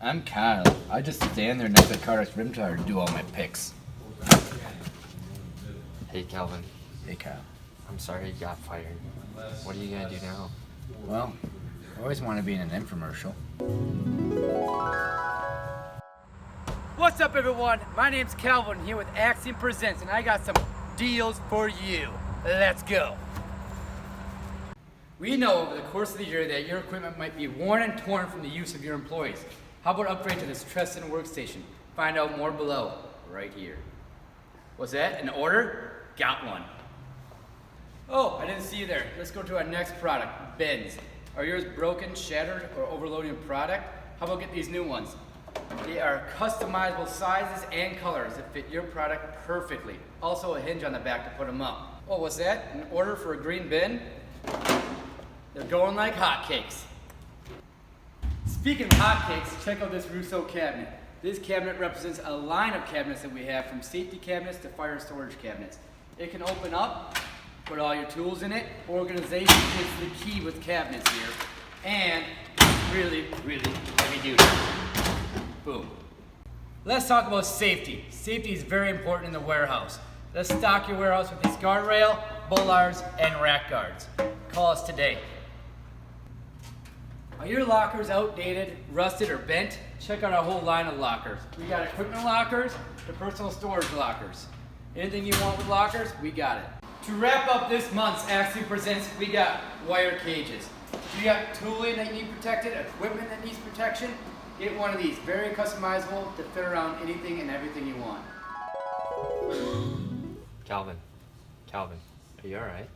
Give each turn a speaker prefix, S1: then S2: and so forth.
S1: I'm Kyle. I just stand there next to Carter's rim tire to do all my picks.
S2: Hey Calvin,
S1: Hey Kyle.
S2: I'm sorry you got fired. What are you gonna do now?
S1: Well, I always want to be in an infomercial.
S3: What's up, everyone? My name's Calvin here with Axiom Presents, and I got some deals for you. Let's go. We know over the course of the year that your equipment might be worn and torn from the use of your employees. How about upgrade to this Treston workstation? Find out more below, right here. What's that? An order? Got one. Oh, I didn't see you there. Let's go to our next product, bins. Are yours broken, shattered, or overloading product? How about get these new ones? They are customizable sizes and colors that fit your product perfectly. Also a hinge on the back to put them up. Oh, what's that? An order for a green bin? They're going like hotcakes. Speaking of hotcakes, check out this Rousseau cabinet. This cabinet represents a line of cabinets that we have, from safety cabinets to fire storage cabinets. It can open up, put all your tools in it. Organization is the key with cabinets here. And really, really heavy duty. Boom. Let's talk about safety. Safety is very important in the warehouse. Let's stock your warehouse with these guardrail, bollards, and rack guards. Call us today. Are your lockers outdated, rusted, or bent? Check out our whole line of lockers. We got equipment lockers to personal storage lockers. Anything you want with lockers, we got it. To wrap up this month's Axiom Presents, we got wire cages. If you got tooling that you need protected, equipment that needs protection, get one of these. Very customizable to fit around anything and everything you want.
S2: Calvin, are you alright?